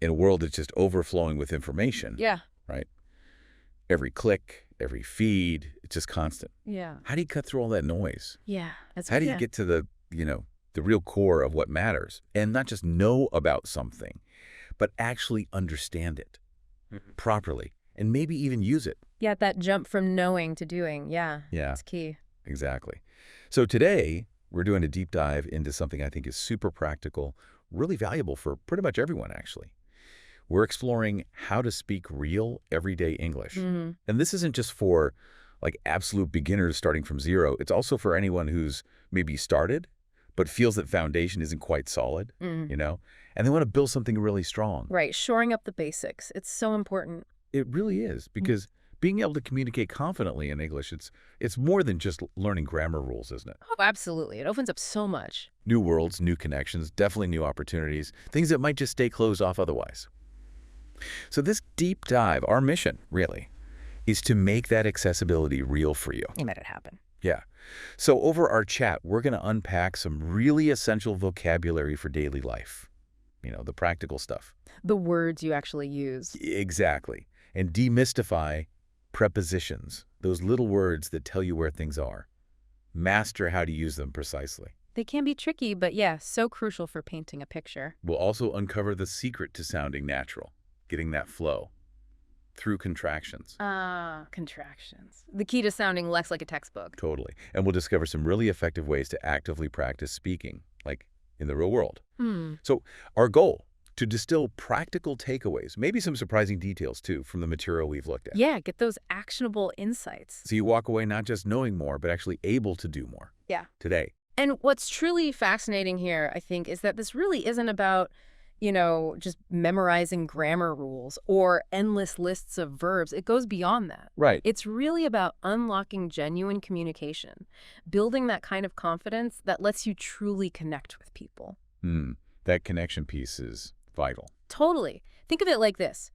in a world that's just overflowing with information, Yeah. right? Every click, every feed, it's just constant. Yeah. How do you cut through all that noise? Yeah. That's How do you get to the, the real core of what matters and not just know about something, but actually understand it properly and maybe even use it? Yeah, that jump from knowing to doing. Yeah. Yeah, That's key. exactly. So today, we're doing a deep dive into something I think is super practical, really valuable for pretty much everyone, actually. We're exploring how to speak real, everyday English. Mm-hmm. And this isn't just for like absolute beginners starting from zero. It's also for anyone who's maybe started, but feels that foundation isn't quite solid, Mm. and they want to build something really strong. Right. Shoring up the basics. It's so important. It really is, because being able to communicate confidently in English, it's more than just learning grammar rules, isn't it? Oh, absolutely. It opens up so much. New worlds, new connections, definitely new opportunities, things that might just stay closed off otherwise. So this deep dive, our mission, really, is to make that accessibility real for you. You made it happen. Yeah. So over our chat, we're going to unpack some really essential vocabulary for daily life. The practical stuff. The words you actually use. Exactly. And demystify prepositions, those little words that tell you where things are. Master how to use them precisely. They can be tricky, but yeah, so crucial for painting a picture. We'll also uncover the secret to sounding natural, getting that flow through contractions. Contractions. The key to sounding less like a textbook. Totally. And we'll discover some really effective ways to actively practice speaking, like in the real world. So our goal, to distill practical takeaways, maybe some surprising details too from the material we've looked at. Yeah, get those actionable insights. So you walk away not just knowing more, but actually able to do more. Yeah. Today. And what's truly fascinating here, I think, is that this really isn't about, just memorizing grammar rules or endless lists of verbs. It goes beyond that. Right. It's really about unlocking genuine communication, building that kind of confidence that lets you truly connect with people. That connection piece is vital. Totally. Think of it like this.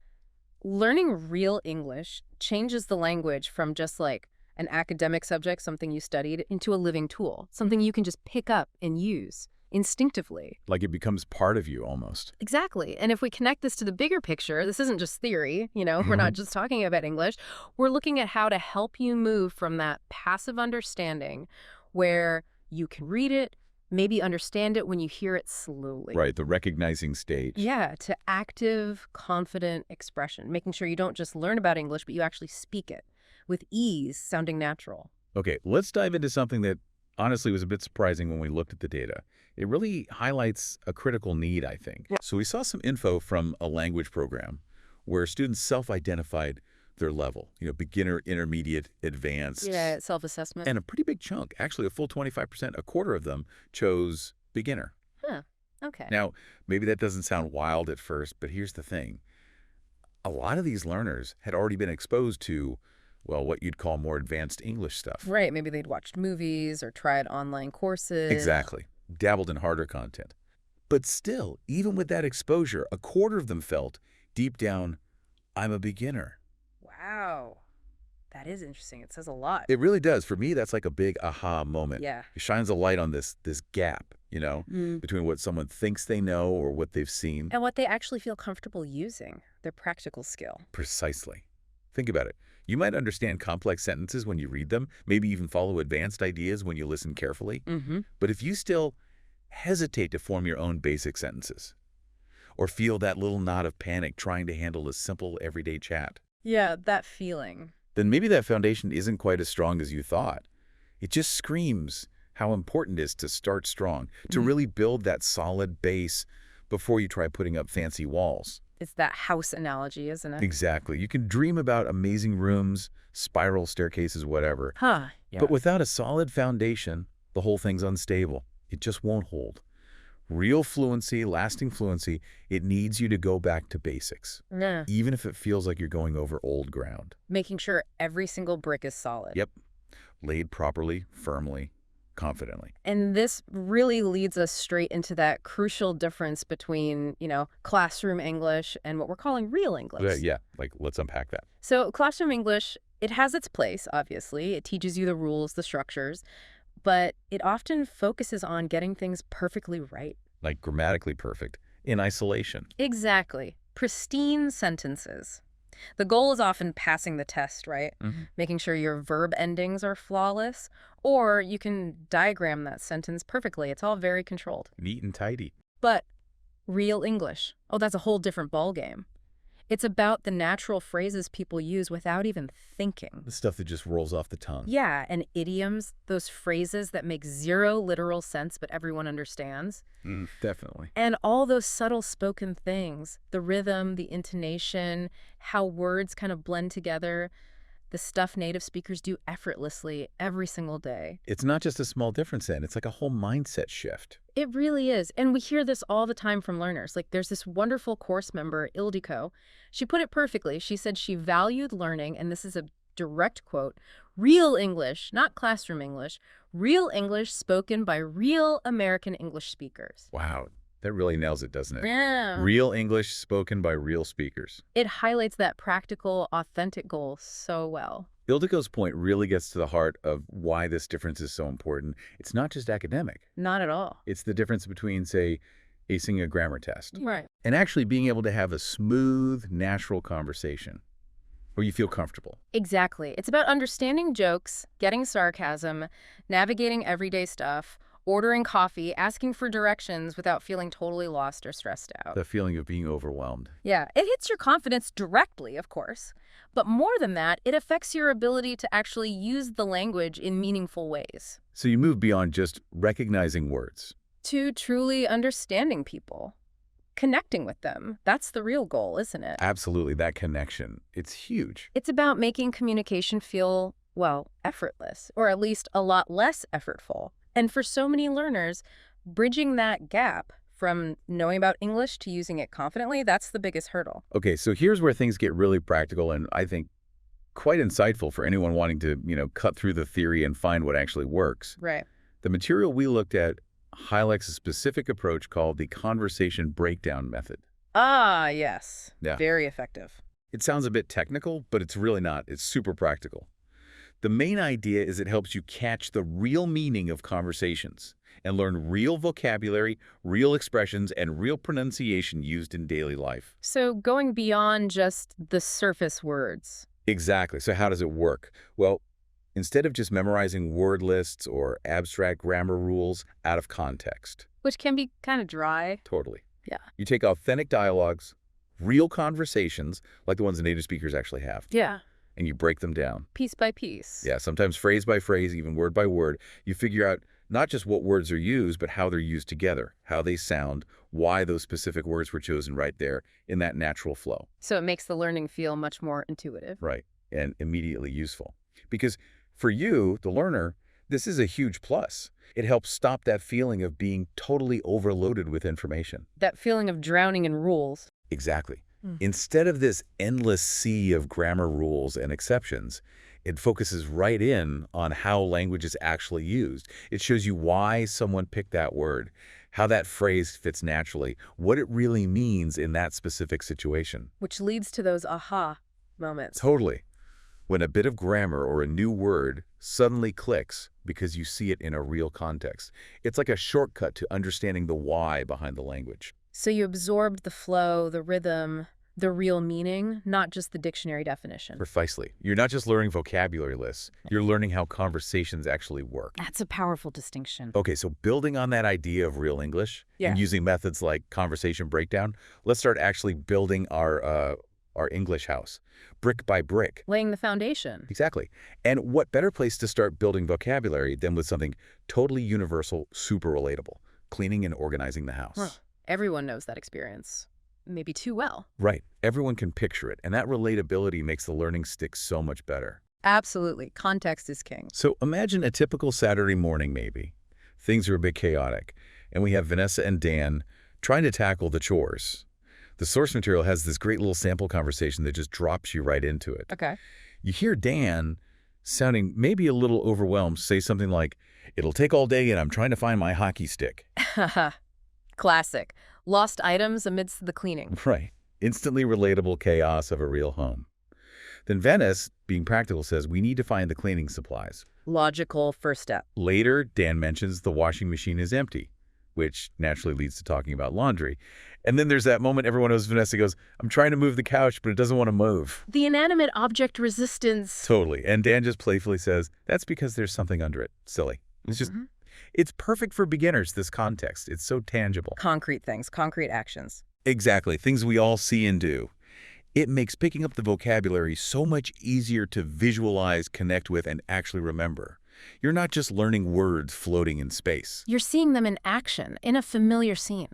Learning real English changes the language from just like an academic subject, something you studied, into a living tool, something you can just pick up and use instinctively. Like it becomes part of you almost. Exactly. And if we connect this to the bigger picture, this isn't just theory, we're not just talking about English. We're looking at how to help you move from that passive understanding where you can read it, maybe understand it when you hear it slowly. Right, the recognizing stage. Yeah, to active, confident expression, making sure you don't just learn about English, but you actually speak it with ease, sounding natural. Okay, let's dive into something that honestly was a bit surprising when we looked at the data. It really highlights a critical need, I think. Yeah. So we saw some info from a language program where students self-identified their level, beginner, intermediate, advanced. Yeah, self-assessment. And a pretty big chunk, actually a full 25%, a quarter of them chose beginner. Huh, okay. Now, maybe that doesn't sound wild at first, but here's the thing. A lot of these learners had already been exposed to, well, what you'd call more advanced English stuff. Right, maybe they'd watched movies or tried online courses. Exactly. Dabbled in harder content. But still, even with that exposure, a quarter of them felt, deep down, I'm a beginner. Wow. That is interesting. It says a lot. It really does. For me, that's like a big aha moment. Yeah. It shines a light on this gap, between what someone thinks they know or what they've seen. And what they actually feel comfortable using, their practical skill. Precisely. Think about it. You might understand complex sentences when you read them, maybe even follow advanced ideas when you listen carefully. But if you still hesitate to form your own basic sentences, or feel that little knot of panic trying to handle a simple everyday chat, Yeah, that feeling. then maybe that foundation isn't quite as strong as you thought. It just screams how important it is to start strong, to really build that solid base before you try putting up fancy walls. It's that house analogy, isn't it? Exactly. You can dream about amazing rooms, spiral staircases, whatever. Huh. Yeah. But without a solid foundation, the whole thing's unstable. It just won't hold. Real fluency, lasting fluency, it needs you to go back to basics, Yeah. even if it feels like you're going over old ground. Making sure every single brick is solid. Yep. Laid properly, firmly, confidently. And this really leads us straight into that crucial difference between, classroom English and what we're calling real English. Yeah, let's unpack that. So classroom English, it has its place, obviously. It teaches you the rules, the structures, but it often focuses on getting things perfectly right. Like grammatically perfect, in isolation. Exactly. pristine sentences. The goal is often passing the test, right? Making sure your verb endings are flawless, or you can diagram that sentence perfectly. It's all very controlled. Neat and tidy. But real English, oh, that's a whole different ballgame. It's about the natural phrases people use without even thinking. The stuff that just rolls off the tongue. Yeah, and idioms, those phrases that make zero literal sense but everyone understands. Definitely. And all those subtle spoken things, the rhythm, the intonation, how words kind of blend together, the stuff native speakers do effortlessly every single day. It's not just a small difference then. It's like a whole mindset shift. It really is. And we hear this all the time from learners. Like there's this wonderful course member, Ildiko. She put it perfectly. She said she valued learning, and this is a direct quote, real English, not classroom English, real English spoken by real American English speakers. Wow. That really nails it, doesn't it? Yeah. Real English spoken by real speakers. It highlights that practical, authentic goal so well. Ildiko's point really gets to the heart of why this difference is so important. It's not just academic. Not at all. It's the difference between, say, acing a grammar test Right. and actually being able to have a smooth, natural conversation where you feel comfortable. Exactly. It's about understanding jokes, getting sarcasm, navigating everyday stuff, ordering coffee, asking for directions without feeling totally lost or stressed out. The feeling of being overwhelmed. Yeah, it hits your confidence directly, of course. But more than that, it affects your ability to actually use the language in meaningful ways. So you move beyond just recognizing words. To truly understanding people. Connecting with them. That's the real goal, isn't it? Absolutely, that connection. It's huge. It's about making communication feel, well, effortless, or at least a lot less effortful. And for so many learners, bridging that gap from knowing about English to using it confidently, that's the biggest hurdle. Okay, so here's where things get really practical and I think quite insightful for anyone wanting to, cut through the theory and find what actually works. Right. The material we looked at highlights a specific approach called the conversation breakdown method. Ah, yes. Yeah. Very effective. It sounds a bit technical, but it's really not. It's super practical. The main idea is it helps you catch the real meaning of conversations and learn real vocabulary, real expressions, and real pronunciation used in daily life. So going beyond just the surface words. Exactly. So how does it work? Well, instead of just memorizing word lists or abstract grammar rules out of context. Which can be kind of dry. Totally. Yeah. You take authentic dialogues, real conversations, like the ones the native speakers actually have. Yeah. And you break them down. Piece by piece. Yeah, sometimes phrase by phrase, even word by word. You figure out not just what words are used, but how they're used together, how they sound, why those specific words were chosen right there in that natural flow. So it makes the learning feel much more intuitive. Right, and immediately useful. Because for you, the learner, this is a huge plus. It helps stop that feeling of being totally overloaded with information. That feeling of drowning in rules. Exactly. Instead of this endless sea of grammar rules and exceptions, it focuses right in on how language is actually used. It shows you why someone picked that word, how that phrase fits naturally, what it really means in that specific situation. Which leads to those aha moments. Totally. When a bit of grammar or a new word suddenly clicks because you see it in a real context. It's like a shortcut to understanding the why behind the language. So you absorbed the flow, the rhythm, the real meaning, not just the dictionary definition. Precisely. You're not just learning vocabulary lists. You're learning how conversations actually work. That's a powerful distinction. Okay, so building on that idea of real English and using methods like conversation breakdown, let's start actually building our English house, brick by brick. Laying the foundation. Exactly. And what better place to start building vocabulary than with something totally universal, super relatable, cleaning and organizing the house. Huh. Everyone knows that experience. Maybe too well. Right. Everyone can picture it, and that relatability makes the learning stick so much better. Absolutely. Context is king. So imagine a typical Saturday morning, maybe. Things are a bit chaotic, and we have Vanessa and Dan trying to tackle the chores. The source material has this great little sample conversation that just drops you right into it. Okay. You hear Dan, sounding maybe a little overwhelmed, say something like, "It'll take all day and I'm trying to find my hockey stick." Classic. Lost items amidst the cleaning. Right. Instantly relatable chaos of a real home. Then Venice, being practical, says we need to find the cleaning supplies. Logical first step. Later, Dan mentions the washing machine is empty, which naturally leads to talking about laundry. And then there's that moment everyone knows Vanessa goes, I'm trying to move the couch, but it doesn't want to move. The inanimate object resistance. Totally. And Dan just playfully says, that's because there's something under it. Silly. It's just, it's perfect for beginners, this context. It's so tangible. Concrete things, concrete actions. Exactly. Things we all see and do. It makes picking up the vocabulary so much easier to visualize, connect with, and actually remember. You're not just learning words floating in space. You're seeing them in action, in a familiar scene.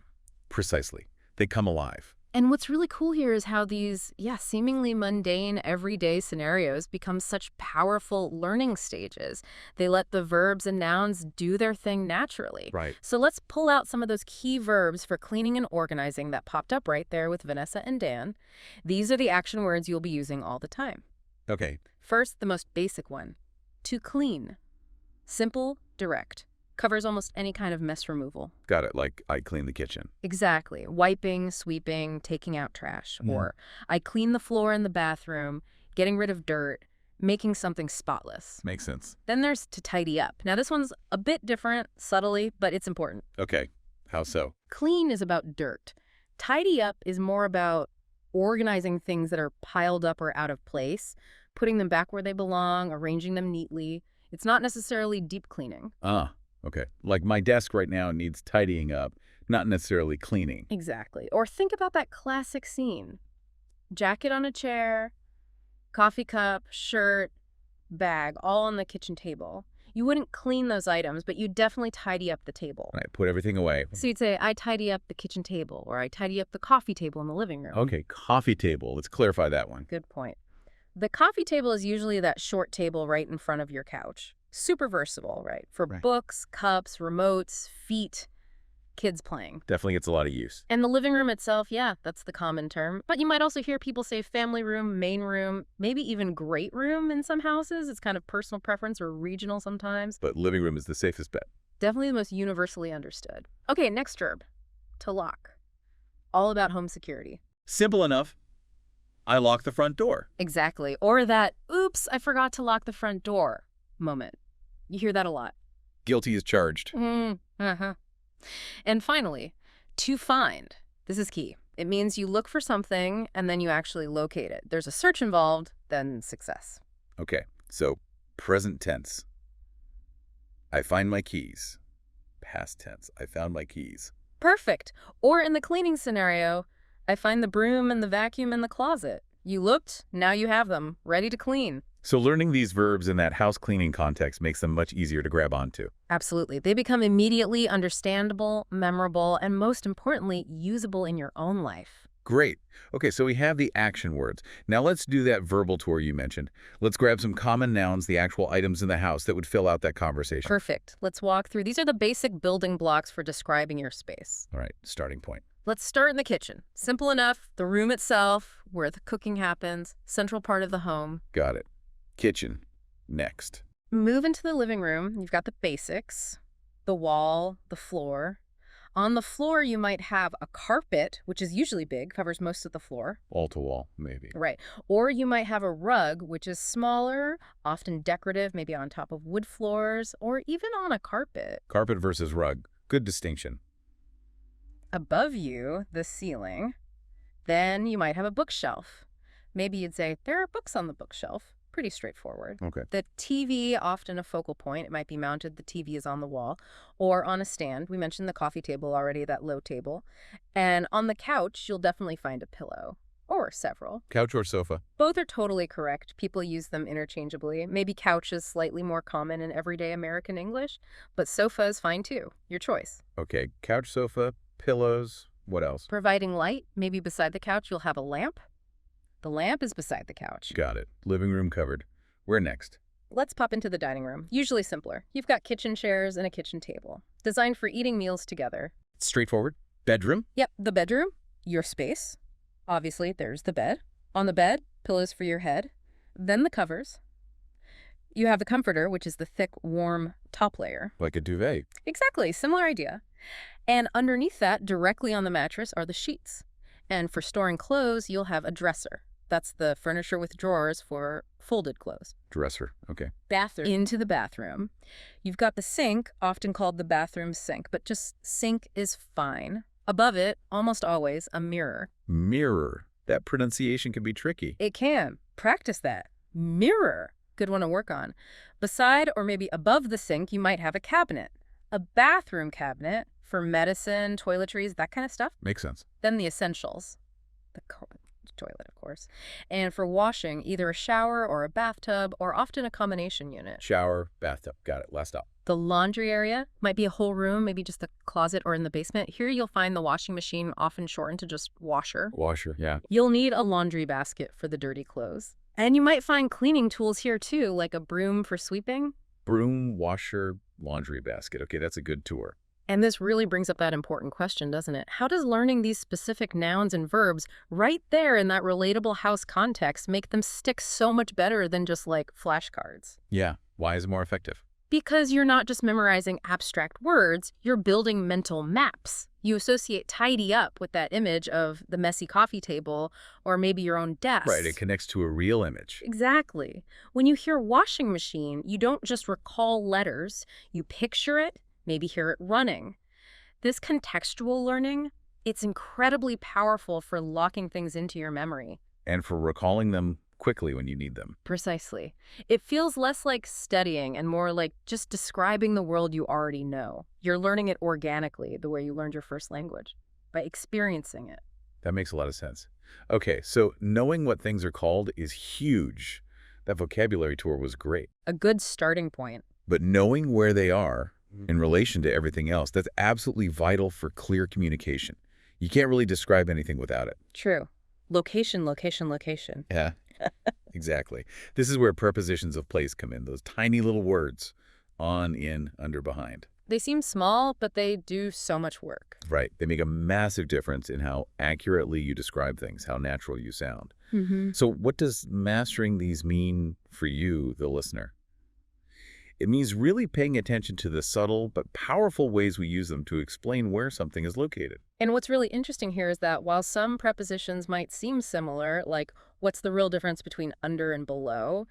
Precisely. They come alive. And what's really cool here is how these, seemingly mundane, everyday scenarios become such powerful learning stages. They let the verbs and nouns do their thing naturally. Right. So let's pull out some of those key verbs for cleaning and organizing that popped up right there with Vanessa and Dan. These are the action words you'll be using all the time. Okay. First, the most basic one. To clean. Simple, direct. Covers almost any kind of mess removal. Got it. Like, I clean the kitchen. Exactly. Wiping, sweeping, taking out trash. Or, I clean the floor in the bathroom, getting rid of dirt, making something spotless. Makes sense. Then there's to tidy up. Now, this one's a bit different, subtly, but it's important. Okay. How so? Clean is about dirt. Tidy up is more about organizing things that are piled up or out of place, putting them back where they belong, arranging them neatly. It's not necessarily deep cleaning. Okay. Like my desk right now needs tidying up, not necessarily cleaning. Exactly. Or think about that classic scene. Jacket on a chair, coffee cup, shirt, bag, all on the kitchen table. You wouldn't clean those items, but you'd definitely tidy up the table. Right. Put everything away. So you'd say, I tidy up the kitchen table, or I tidy up the coffee table in the living room. Okay. Coffee table. Let's clarify that one. Good point. The coffee table is usually that short table right in front of your couch. Super versatile, right? For books, cups, remotes, feet, kids playing. Definitely gets a lot of use. And the living room itself, that's the common term. But you might also hear people say family room, main room, maybe even great room in some houses. It's kind of personal preference or regional sometimes. But living room is the safest bet. Definitely the most universally understood. Okay, next verb. To lock. All about home security. Simple enough. I lock the front door. Exactly. Or that, oops, I forgot to lock the front door moment. You hear that a lot. Guilty as charged. And finally, to find. This is key. It means you look for something and then you actually locate it. There's a search involved, then success. Okay, so present tense. I find my keys. Past tense. I found my keys. Perfect. Or in the cleaning scenario, I find the broom and the vacuum in the closet. You looked, now you have them, ready to clean. So learning these verbs in that house cleaning context makes them much easier to grab onto. Absolutely. They become immediately understandable, memorable, and most importantly, usable in your own life. Great. Okay, so we have the action words. Now let's do that verbal tour you mentioned. Let's grab some common nouns, the actual items in the house that would fill out that conversation. Perfect. Let's walk through. These are the basic building blocks for describing your space. All right, starting point. Let's start in the kitchen. Simple enough. The room itself, where the cooking happens, central part of the home. Got it. Kitchen. Next. Move into the living room. You've got the basics, the wall, the floor. On the floor, you might have a carpet, which is usually big, covers most of the floor. Wall to wall, maybe. Right. Or you might have a rug, which is smaller, often decorative, maybe on top of wood floors, or even on a carpet. Carpet versus rug. Good distinction. Above you, the ceiling. Then you might have a bookshelf. Maybe you'd say, there are books on the bookshelf. Pretty straightforward. Okay. The TV, often a focal point. It might be mounted, the TV is on the wall, or on a stand. We mentioned the coffee table already, that low table. And on the couch, you'll definitely find a pillow, or several. Couch or sofa? Both are totally correct. People use them interchangeably. Maybe couch is slightly more common in everyday American English, but sofa is fine too. Your choice. Okay, couch, sofa, pillows, what else? Providing light, maybe beside the couch you'll have a lamp. The lamp is beside the couch. Got it. Living room covered. Where next? Let's pop into the dining room. Usually simpler. You've got kitchen chairs and a kitchen table, designed for eating meals together. Straightforward. Bedroom? Yep, the bedroom, your space. Obviously, there's the bed. On the bed, pillows for your head. Then the covers. You have the comforter, which is the thick, warm top layer. Like a duvet. Exactly, similar idea. And underneath that, directly on the mattress, are the sheets. And for storing clothes, you'll have a dresser. That's the furniture with drawers for folded clothes. Dresser. Okay. Bathroom. Into the bathroom. You've got the sink, often called the bathroom sink, but just sink is fine. Above it, almost always, a mirror. Mirror. That pronunciation can be tricky. It can. Practice that. Mirror. Good one to work on. Beside or maybe above the sink, you might have a cabinet. A bathroom cabinet for medicine, toiletries, that kind of stuff. Makes sense. Then the essentials. The toilet, of course. And for washing, either a shower or a bathtub, or often a combination unit. Shower, bathtub. Got it. Last stop. The laundry area might be a whole room, maybe just a closet or in the basement. Here you'll find the washing machine, often shortened to just washer. Washer, yeah. You'll need a laundry basket for the dirty clothes. And you might find cleaning tools here too, like a broom for sweeping. Broom, washer, laundry basket. Okay, that's a good tour. And this really brings up that important question, doesn't it? How does learning these specific nouns and verbs right there in that relatable house context make them stick so much better than just like flashcards? Yeah. Why is it more effective? Because you're not just memorizing abstract words, you're building mental maps. You associate tidy up with that image of the messy coffee table or maybe your own desk. Right, it connects to a real image. Exactly. When you hear washing machine, you don't just recall letters, you picture it, maybe hear it running. This contextual learning, it's incredibly powerful for locking things into your memory. And for recalling them quickly when you need them. Precisely. It feels less like studying and more like just describing the world you already know. You're learning it organically, the way you learned your first language, by experiencing it. That makes a lot of sense. Okay, so knowing what things are called is huge. That vocabulary tour was great. A good starting point. But knowing where they are in relation to everything else, that's absolutely vital for clear communication. You can't really describe anything without it. True. Location, location, location. Yeah, exactly. This is where prepositions of place come in, those tiny little words, on, in, under, behind. They seem small, but they do so much work. Right. They make a massive difference in how accurately you describe things, how natural you sound. So what does mastering these mean for you, the listener? It means really paying attention to the subtle but powerful ways we use them to explain where something is located. And what's really interesting here is that while some prepositions might seem similar, like what's the real difference between under and below,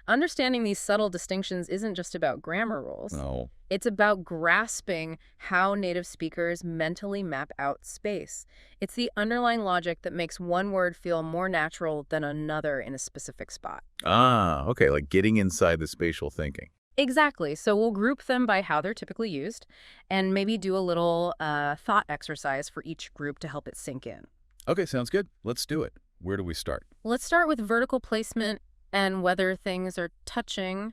understanding these subtle distinctions isn't just about grammar rules. No. It's about grasping how native speakers mentally map out space. It's the underlying logic that makes one word feel more natural than another in a specific spot. Ah, okay, like getting inside the spatial thinking. Exactly. So we'll group them by how they're typically used and maybe do a little thought exercise for each group to help it sink in. Okay, sounds good. Let's do it. Where do we start? Let's start with vertical placement and whether things are touching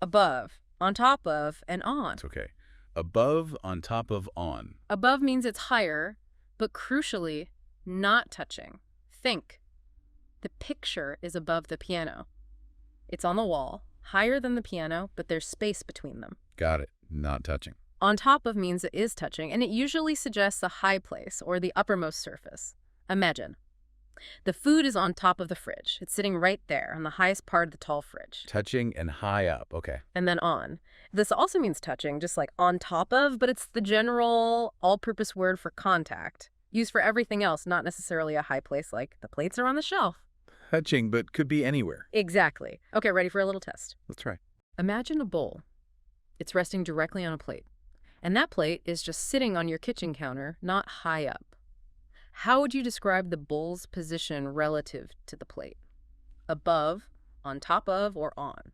above, on top of, and on. It's okay. Above, on top of, on. Above means it's higher, but crucially, not touching. Think. The picture is above the piano. It's on the wall, higher than the piano, but there's space between them. Got it. Not touching. On top of means it is touching, and it usually suggests a high place or the uppermost surface. Imagine. The food is on top of the fridge. It's sitting right there on the highest part of the tall fridge. Touching and high up. Okay. And then on. This also means touching, just like on top of, but it's the general all-purpose word for contact, used for everything else, not necessarily a high place like the plates are on the shelf. Touching, but could be anywhere. Exactly. Okay, ready for a little test? Let's try. Imagine a bowl. It's resting directly on a plate. And that plate is just sitting on your kitchen counter, not high up. How would you describe the bowl's position relative to the plate? Above, on top of, or on?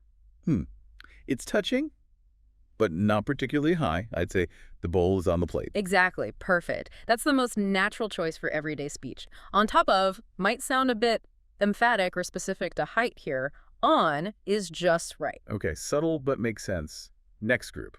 It's touching, but not particularly high. I'd say the bowl is on the plate. Exactly. Perfect. That's the most natural choice for everyday speech. On top of might sound a bit emphatic or specific to height here. On is just right. Okay, subtle but makes sense. Next group.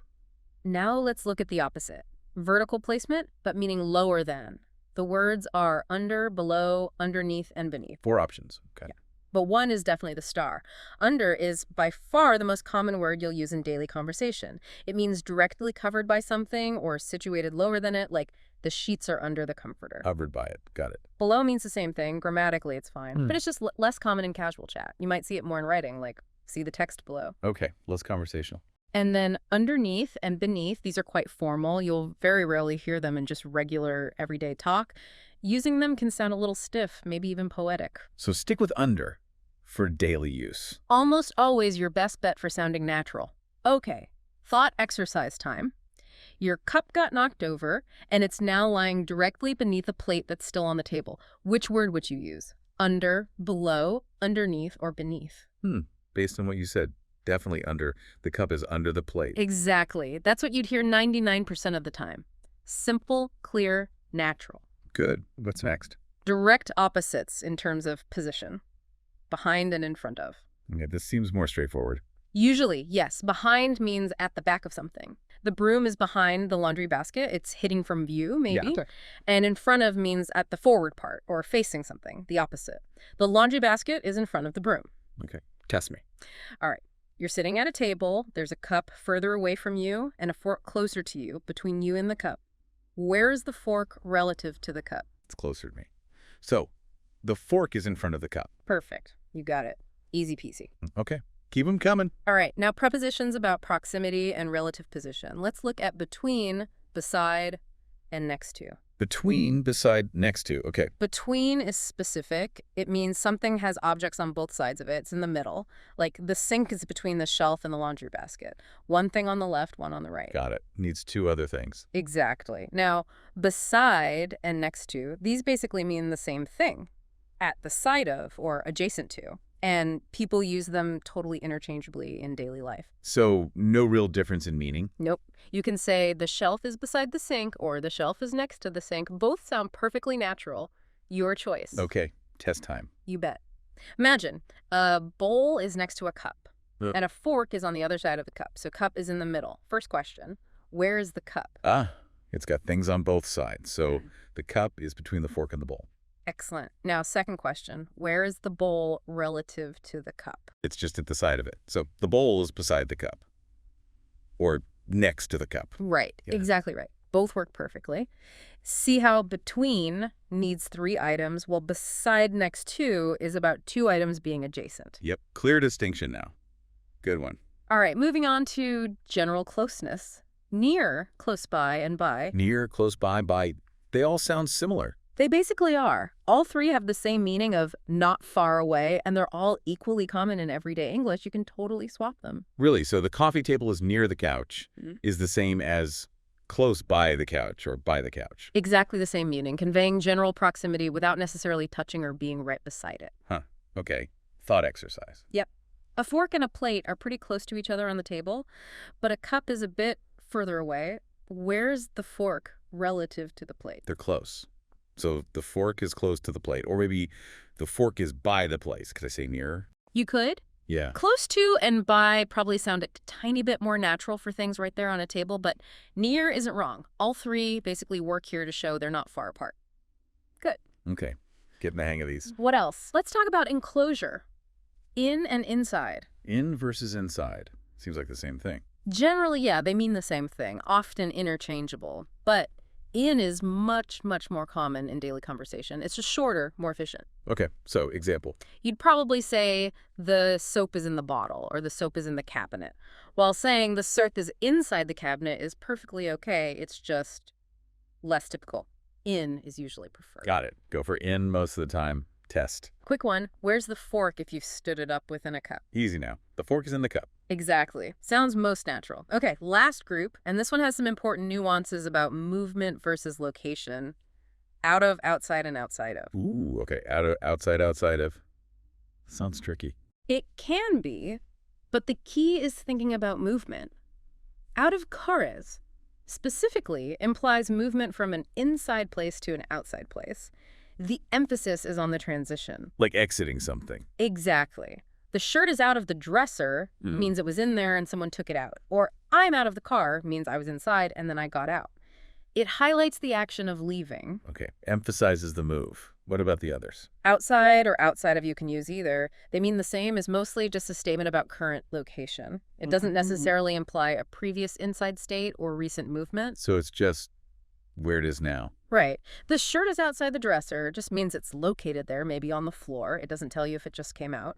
Now let's look at the opposite. Vertical placement, but meaning lower than. The words are under, below, underneath, and beneath. 4 options. Okay. Yeah. But one is definitely the star. Under is by far the most common word you'll use in daily conversation. It means directly covered by something or situated lower than it, like the sheets are under the comforter. Covered by it. Got it. Below means the same thing. Grammatically, it's fine. But it's just less common in casual chat. You might see it more in writing, like see the text below. Okay, less conversational. And then underneath and beneath, these are quite formal. You'll very rarely hear them in just regular everyday talk. Using them can sound a little stiff, maybe even poetic. So stick with under for daily use. Almost always your best bet for sounding natural. Okay, thought exercise time. Your cup got knocked over, and it's now lying directly beneath a plate that's still on the table. Which word would you use? Under, below, underneath, or beneath? Based on what you said, definitely under. The cup is under the plate. Exactly. That's what you'd hear 99% of the time. Simple, clear, natural. Good. What's next? Direct opposites in terms of position. Behind and in front of. Okay, this seems more straightforward. Usually, yes. Behind means at the back of something. The broom is behind the laundry basket. It's hidden from view, maybe. Yeah. And in front of means at the forward part or facing something, the opposite. The laundry basket is in front of the broom. Okay, test me. All right. You're sitting at a table. There's a cup further away from you and a fork closer to you, between you and the cup. Where is the fork relative to the cup? It's closer to me. So, the fork is in front of the cup. Perfect. You got it. Easy peasy. Okay, keep them coming. All right, now prepositions about proximity and relative position. Let's look at between, beside, and next to. Between, beside, next to. Okay. Between is specific. It means something has objects on both sides of it. It's in the middle. Like the sink is between the shelf and the laundry basket. One thing on the left, one on the right. Got it. Needs two other things. Exactly. Now, beside and next to, these basically mean the same thing. At the side of or adjacent to. And people use them totally interchangeably in daily life. So, no real difference in meaning? Nope. You can say the shelf is beside the sink or the shelf is next to the sink. Both sound perfectly natural. Your choice. Okay, test time. You bet. Imagine a bowl is next to a cup and a fork is on the other side of the cup. So cup is in the middle. First question, where is the cup? It's got things on both sides. So, the cup is between the fork and the bowl. Excellent. Now, second question, where is the bowl relative to the cup? It's just at the side of it. So, the bowl is beside the cup. Or next to the cup. Right. Yeah. Exactly right. Both work perfectly. See how between needs 3 items, while beside next to is about 2 items being adjacent. Yep, clear distinction now. Good one. All right, moving on to general closeness. Near, close by, and by. Near, close by, they all sound similar. They basically are. All 3 have the same meaning of not far away, and they're all equally common in everyday English. You can totally swap them. Really, so the coffee table is near the couch is the same as close by the couch or by the couch. Exactly the same meaning, conveying general proximity without necessarily touching or being right beside it. Okay. Thought exercise. Yep. A fork and a plate are pretty close to each other on the table, but a cup is a bit further away. Where's the fork relative to the plate? They're close. So the fork is close to the plate. Or maybe the fork is by the place. Could I say nearer? You could. Yeah. Close to and by probably sound a tiny bit more natural for things right there on a table, but near isn't wrong. All 3 basically work here to show they're not far apart. Good. Okay. Getting the hang of these. What else? Let's talk about enclosure. In and inside. In versus inside. Seems like the same thing. Generally, yeah, they mean the same thing, often interchangeable. But in is much, much more common in daily conversation. It's just shorter, more efficient. Okay. So, example. You'd probably say the soap is in the bottle or the soap is in the cabinet, while saying the soap is inside the cabinet is perfectly okay. It's just less typical. In is usually preferred. Got it. Go for in most of the time. Test. Quick one. Where's the fork if you've stood it up within a cup? Easy now. The fork is in the cup. Exactly. Sounds most natural. Okay, last group, and this one has some important nuances about movement versus location. Out of, outside, and outside of. Ooh, okay. Out of, outside of. Sounds tricky. It can be, but the key is thinking about movement. Out of carres specifically implies movement from an inside place to an outside place. The emphasis is on the transition. Like exiting something. Exactly. The shirt is out of the dresser means it was in there and someone took it out. Or I'm out of the car means I was inside and then I got out. It highlights the action of leaving. Okay. Emphasizes the move. What about the others? Outside or outside of you can use either. They mean the same, is mostly just a statement about current location. It doesn't necessarily imply a previous inside state or recent movement. So it's just where it is now. Right. The shirt is outside the dresser just means it's located there, maybe on the floor. It doesn't tell you if it just came out.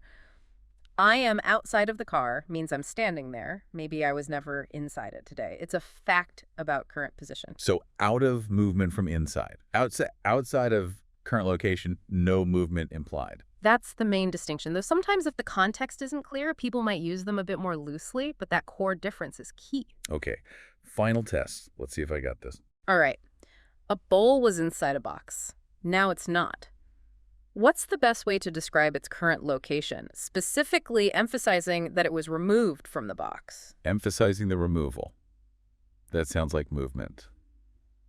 I am outside of the car means I'm standing there. Maybe I was never inside it today. It's a fact about current position. So out of movement from inside. Outside of current location, no movement implied. That's the main distinction. Though sometimes if the context isn't clear, people might use them a bit more loosely, but that core difference is key. Okay, final test. Let's see if I got this. All right. A bowl was inside a box. Now it's not. What's the best way to describe its current location, specifically emphasizing that it was removed from the box? Emphasizing the removal. That sounds like movement.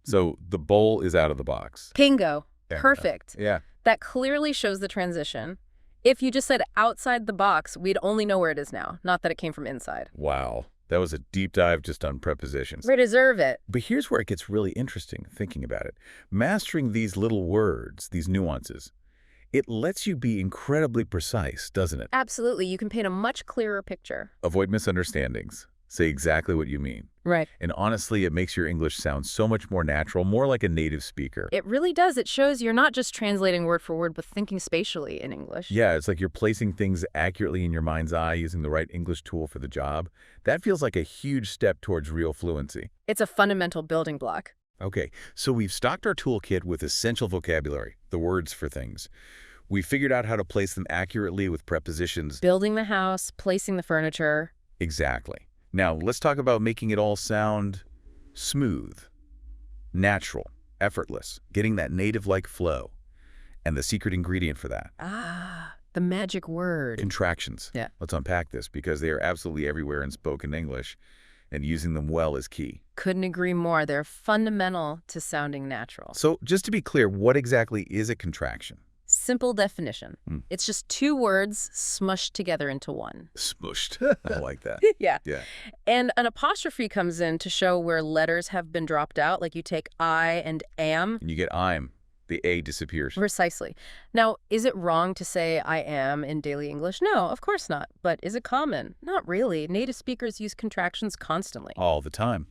So the bowl is out of the box. Bingo. Yeah. Perfect. Yeah. That clearly shows the transition. If you just said outside the box, we'd only know where it is now, not that it came from inside. Wow. That was a deep dive just on prepositions. We deserve it. But here's where it gets really interesting, thinking about it. Mastering these little words, these nuances, it lets you be incredibly precise, doesn't it? Absolutely. You can paint a much clearer picture. Avoid misunderstandings. Say exactly what you mean. Right. And honestly, it makes your English sound so much more natural, more like a native speaker. It really does. It shows you're not just translating word for word, but thinking spatially in English. Yeah, it's like you're placing things accurately in your mind's eye using the right English tool for the job. That feels like a huge step towards real fluency. It's a fundamental building block. Okay, so we've stocked our toolkit with essential vocabulary, the words for things. We figured out how to place them accurately with prepositions. Building the house, placing the furniture. Exactly. Now, let's talk about making it all sound smooth, natural, effortless, getting that native-like flow. And the secret ingredient for that. The magic word. Contractions. Yeah. Let's unpack this because they are absolutely everywhere in spoken English, and using them well is key. Couldn't agree more. They're fundamental to sounding natural. So just to be clear, what exactly is a contraction? Simple definition. It's just two words smushed together into one. Smushed. I like that. Yeah. Yeah. And an apostrophe comes in to show where letters have been dropped out, like you take I and am. And you get I'm. The A disappears. Precisely. Now, is it wrong to say I am in daily English? No, of course not. But is it common? Not really. Native speakers use contractions constantly. All the time,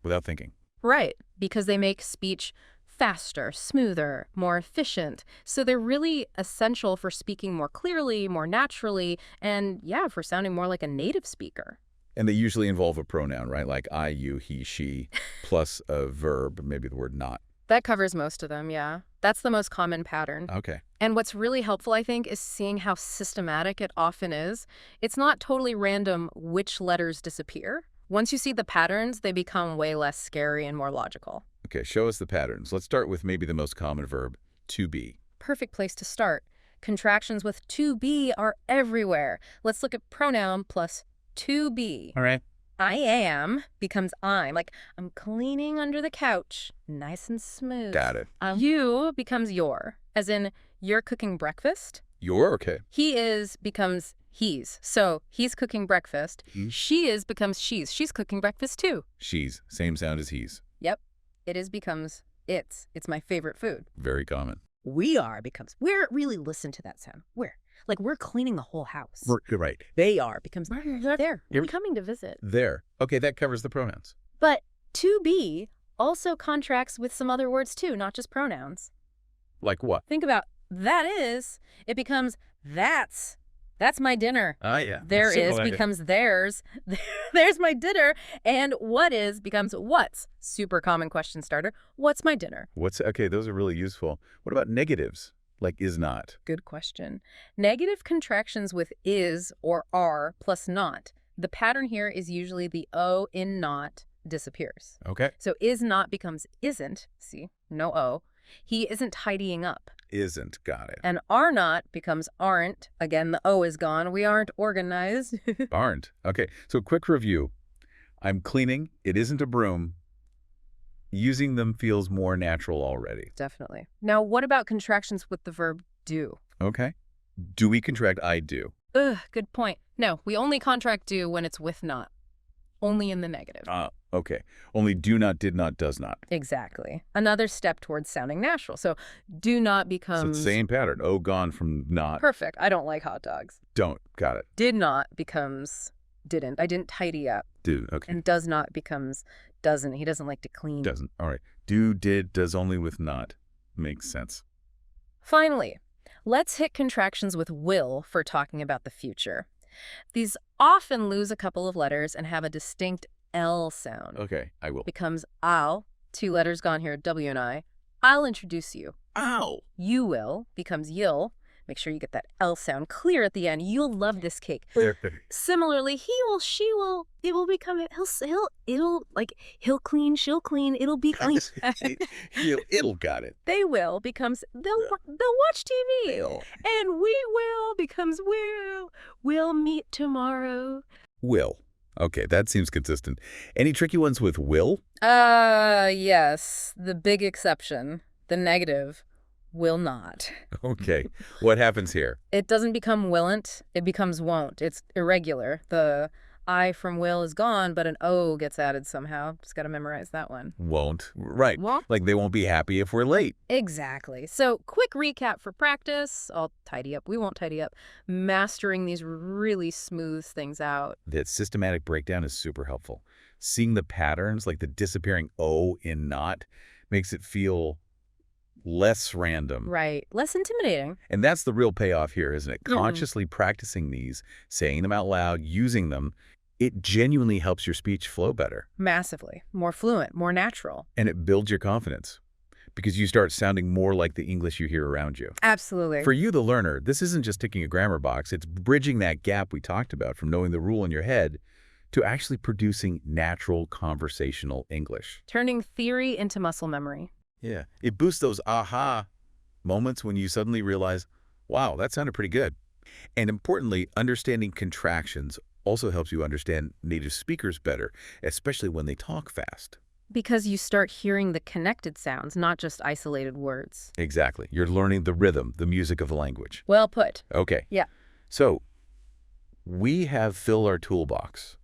without thinking. Right, because they make speech faster, smoother, more efficient. So they're really essential for speaking more clearly, more naturally, and yeah, for sounding more like a native speaker. And they usually involve a pronoun, right? Like I, you, he, she, plus a verb, maybe the word not. That covers most of them, yeah. That's the most common pattern. Okay. And what's really helpful, I think, is seeing how systematic it often is. It's not totally random which letters disappear. Once you see the patterns, they become way less scary and more logical. Okay, show us the patterns. Let's start with maybe the most common verb, to be. Perfect place to start. Contractions with to be are everywhere. Let's look at pronoun plus to be. All right. I am becomes I'm. Like, I'm cleaning under the couch. Nice and smooth. Got it. You becomes your. As in, you're cooking breakfast. You're okay. He is becomes he's. So, he's cooking breakfast. She is becomes she's. She's cooking breakfast too. She's. Same sound as he's. Yep. It is becomes it's. It's my favorite food. Very common. We are becomes we're. Really listen to that sound. We're. Like, we're cleaning the whole house. You're right. They are becomes there. We're coming to visit. There. Okay, that covers the pronouns. But to be also contracts with some other words too, not just pronouns. Like what? Think about that is. It becomes that's. That's my dinner. Yeah. There is becomes theirs. There's my dinner. And what is becomes what's. Super common question starter. What's my dinner? Okay, those are really useful. What about negatives? Like is not. Good question. Negative contractions with is or are plus not. The pattern here is usually the O in not disappears. Okay. So is not becomes isn't. See, no O. He isn't tidying up. Isn't. Got it. And are not becomes aren't. Again, the O is gone. We aren't organized. Aren't. Okay, so quick review. I'm cleaning. It isn't a broom. Using them feels more natural already. Definitely. Now, what about contractions with the verb do? Okay. Do we contract I do? Good point. No, we only contract do when it's with not. Only in the negative. Okay. Only do not, did not, does not. Exactly. Another step towards sounding natural. So do not So becomes... it's the same pattern. Oh, gone from not. Perfect. I don't like hot dogs. Don't. Got it. Did not becomes didn't. I didn't tidy up. Do. Okay. And does not becomes doesn't. He doesn't like to clean. Doesn't. All right. Do, did, does only with not. Makes sense. Finally, let's hit contractions with will for talking about the future. These often lose a couple of letters and have a distinct L sound. Okay, I will. Becomes I'll, 2 letters gone here, W and I. I'll introduce you. Ow! You will becomes you'll. Make sure you get that L sound clear at the end. You'll love this cake. Similarly, he will, she will, it will become, he'll clean, she'll clean, it'll be clean. It'll got it. They will becomes, they'll watch TV. And we will becomes we'll meet tomorrow. Will. Okay, that seems consistent. Any tricky ones with will? Yes. The big exception, the negative, will not. Okay. What happens here? It doesn't become willn't, it becomes won't. It's irregular. The I from will is gone, but an O gets added somehow. Just got to memorize that one. Won't. Right. Won't. Like they won't be happy if we're late. Exactly. So quick recap for practice. I'll tidy up. We won't tidy up. Mastering these really smooth things out. That systematic breakdown is super helpful. Seeing the patterns, like the disappearing O in not, makes it feel less random. Right. Less intimidating. And that's the real payoff here, isn't it? Consciously practicing these, saying them out loud, using them, it genuinely helps your speech flow better. Massively. More fluent, more natural. And it builds your confidence because you start sounding more like the English you hear around you. Absolutely. For you, the learner, this isn't just ticking a grammar box. It's bridging that gap we talked about from knowing the rule in your head to actually producing natural conversational English. Turning theory into muscle memory. Yeah. It boosts those aha moments when you suddenly realize, wow, that sounded pretty good. And importantly, understanding contractions also helps you understand native speakers better, especially when they talk fast. Because you start hearing the connected sounds, not just isolated words. Exactly. You're learning the rhythm, the music of the language. Well put. Okay. Yeah. So we have filled our toolbox.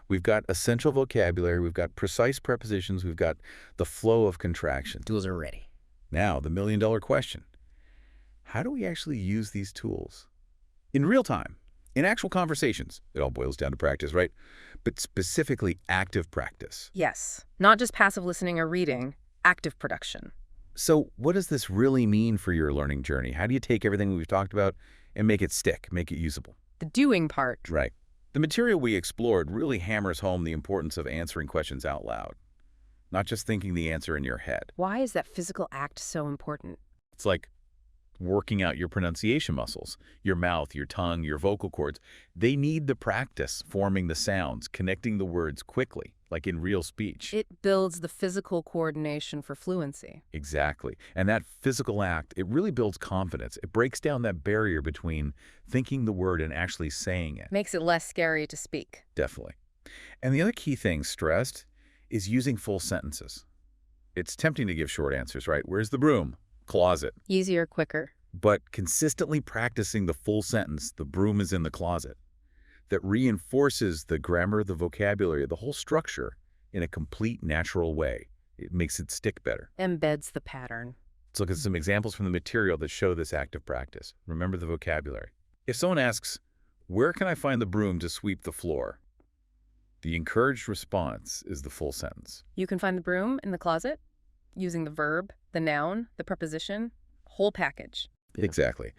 We've got essential vocabulary, we've got precise prepositions, we've got the flow of contractions. Tools are ready. Now, the million-dollar question. How do we actually use these tools? In real time, in actual conversations. It all boils down to practice, right? But specifically active practice. Yes. Not just passive listening or reading, active production. So what does this really mean for your learning journey? How do you take everything we've talked about and make it stick, make it usable? The doing part. Right. The material we explored really hammers home the importance of answering questions out loud, not just thinking the answer in your head. Why is that physical act so important? It's like working out your pronunciation muscles, your mouth, your tongue, your vocal cords. They need the practice forming the sounds, connecting the words quickly, like in real speech. It builds the physical coordination for fluency. Exactly. And that physical act, it really builds confidence. It breaks down that barrier between thinking the word and actually saying it. Makes it less scary to speak. Definitely. And the other key thing stressed is using full sentences. It's tempting to give short answers, right? Where's the broom? Closet. Easier, quicker. But consistently practicing the full sentence, the broom is in the closet, that reinforces the grammar, the vocabulary, the whole structure in a complete natural way. It makes it stick better. Embeds the pattern. Let's look at some examples from the material that show this active practice. Remember the vocabulary. If someone asks, where can I find the broom to sweep the floor? The encouraged response is the full sentence. You can find the broom in the closet using the verb, the noun, the preposition, whole package. Exactly.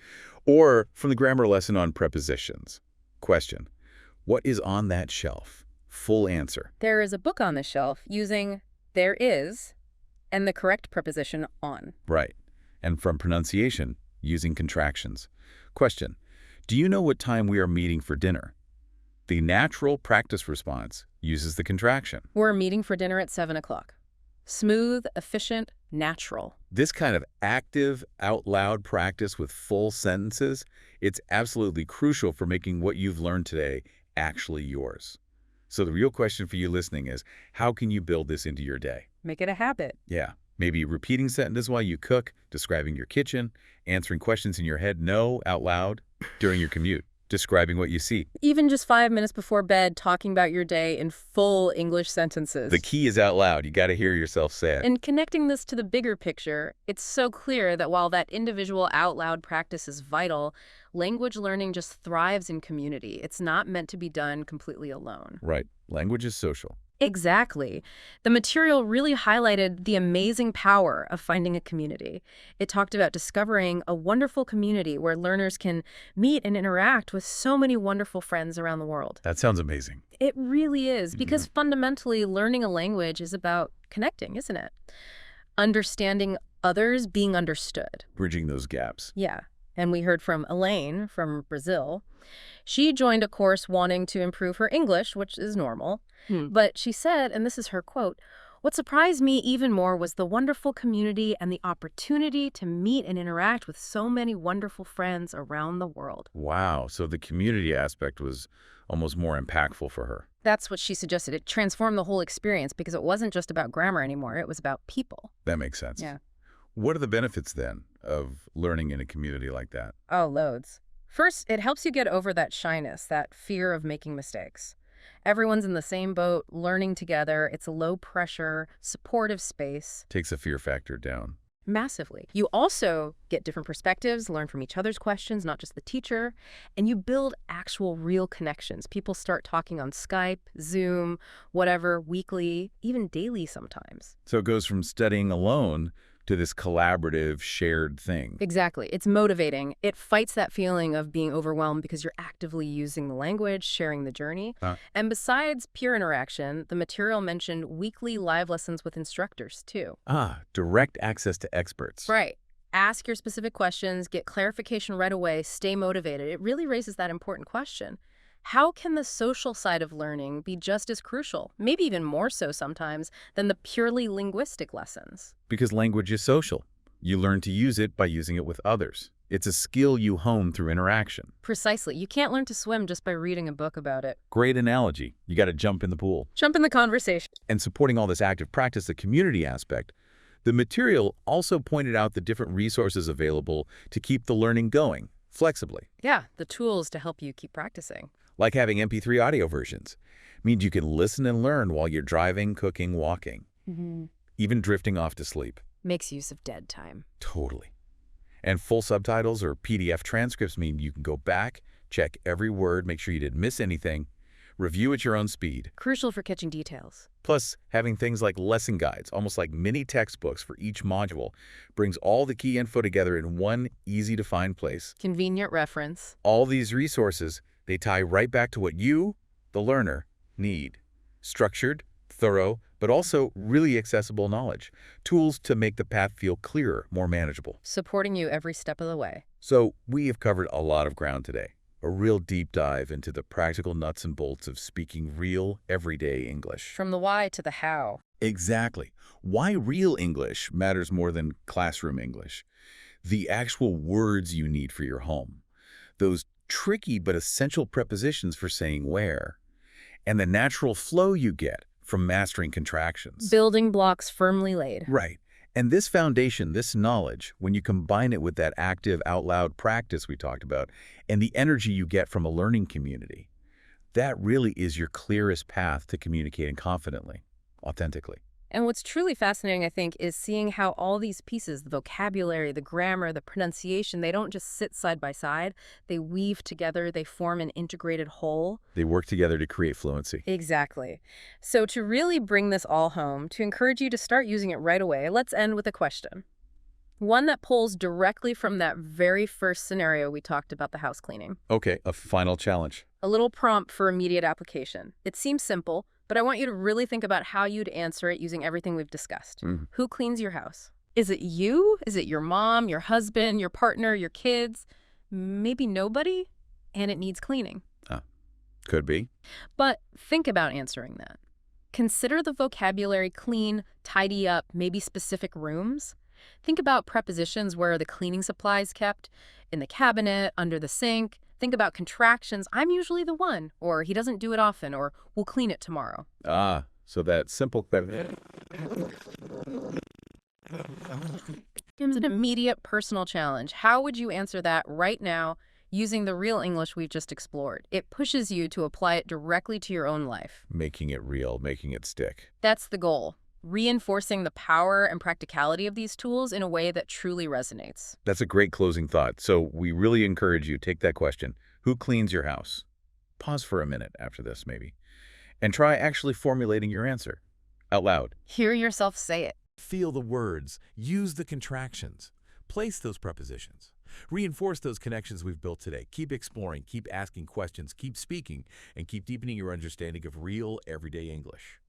Or from the grammar lesson on prepositions. Question, what is on that shelf? Full answer. There is a book on the shelf using there is and the correct preposition on. Right. And from pronunciation, using contractions. Question, do you know what time we are meeting for dinner? The natural practice response uses the contraction. We're meeting for dinner at 7 o'clock. Smooth, efficient, natural. This kind of active, out-loud practice with full sentences, it's absolutely crucial for making what you've learned today actually yours. So the real question for you listening is, how can you build this into your day? Make it a habit. Yeah. Maybe repeating sentences while you cook, describing your kitchen, answering questions in your head, no, out loud, during your commute. Describing what you see. Even just 5 minutes before bed, talking about your day in full English sentences. The key is out loud. You got to hear yourself say it. And connecting this to the bigger picture, it's so clear that while that individual out loud practice is vital, language learning just thrives in community. It's not meant to be done completely alone. Right. Language is social. Exactly. The material really highlighted the amazing power of finding a community. It talked about discovering a wonderful community where learners can meet and interact with so many wonderful friends around the world. That sounds amazing. It really is, because fundamentally, learning a language is about connecting, isn't it? Understanding others, being understood. Bridging those gaps. Yeah. And we heard from Elaine from Brazil. She joined a course wanting to improve her English, which is normal. But she said, and this is her quote, "What surprised me even more was the wonderful community and the opportunity to meet and interact with so many wonderful friends around the world." Wow. So the community aspect was almost more impactful for her. That's what she suggested. It transformed the whole experience because it wasn't just about grammar anymore. It was about people. That makes sense. Yeah. What are the benefits then of learning in a community like that? Oh, loads. First, it helps you get over that shyness, that fear of making mistakes. Everyone's in the same boat, learning together. It's a low-pressure, supportive space. Takes the fear factor down. Massively. You also get different perspectives, learn from each other's questions, not just the teacher, and you build actual real connections. People start talking on Skype, Zoom, whatever, weekly, even daily sometimes. So it goes from studying alone to this collaborative, shared thing. Exactly. It's motivating. It fights that feeling of being overwhelmed because you're actively using the language, sharing the journey. And besides pure interaction, the material mentioned weekly live lessons with instructors, too. Direct access to experts. Right. Ask your specific questions, get clarification right away, stay motivated. It really raises that important question. How can the social side of learning be just as crucial, maybe even more so sometimes, than the purely linguistic lessons? Because language is social. You learn to use it by using it with others. It's a skill you hone through interaction. Precisely. You can't learn to swim just by reading a book about it. Great analogy. You got to jump in the pool. Jump in the conversation. And supporting all this active practice, the community aspect, the material also pointed out the different resources available to keep the learning going, flexibly. Yeah, the tools to help you keep practicing. Like having MP3 audio versions. Means you can listen and learn while you're driving, cooking, walking. Even drifting off to sleep. Makes use of dead time. Totally. And full subtitles or PDF transcripts mean you can go back, check every word, make sure you didn't miss anything, review at your own speed. Crucial for catching details. Plus, having things like lesson guides, almost like mini textbooks for each module, brings all the key info together in one easy-to-find place. Convenient reference. All these resources, they tie right back to what you, the learner, need. Structured, thorough, but also really accessible knowledge. Tools to make the path feel clearer, more manageable. Supporting you every step of the way. So we have covered a lot of ground today. A real deep dive into the practical nuts and bolts of speaking real, everyday English. From the why to the how. Exactly. Why real English matters more than classroom English. The actual words you need for your home. Those tricky but essential prepositions for saying where. And the natural flow you get from mastering contractions. Building blocks firmly laid. Right. And this foundation, this knowledge, when you combine it with that active out loud practice we talked about and the energy you get from a learning community, that really is your clearest path to communicating confidently, authentically. And what's truly fascinating, I think, is seeing how all these pieces, the vocabulary, the grammar, the pronunciation, they don't just sit side by side. They weave together. They form an integrated whole. They work together to create fluency. Exactly. So to really bring this all home, to encourage you to start using it right away, let's end with a question. One that pulls directly from that very first scenario we talked about, the house cleaning. Okay, a final challenge. A little prompt for immediate application. It seems simple, but I want you to really think about how you'd answer it using everything we've discussed. Who cleans your house? Is it you? Is it your mom, your husband, your partner, your kids? Maybe nobody, and it needs cleaning. Could be. But think about answering that. Consider the vocabulary clean, tidy up, maybe specific rooms. Think about prepositions where the cleaning supplies kept, in the cabinet, under the sink. Think about contractions, I'm usually the one, or he doesn't do it often, or we'll clean it tomorrow. So that simple... It's an immediate personal challenge. How would you answer that right now using the real English we've just explored? It pushes you to apply it directly to your own life. Making it real, making it stick. That's the goal. Reinforcing the power and practicality of these tools in a way that truly resonates. That's a great closing thought. So we really encourage you, take that question. Who cleans your house? Pause for a minute after this, maybe. And try actually formulating your answer out loud. Hear yourself say it. Feel the words. Use the contractions. Place those prepositions. Reinforce those connections we've built today. Keep exploring, keep asking questions, keep speaking, and keep deepening your understanding of real, everyday English.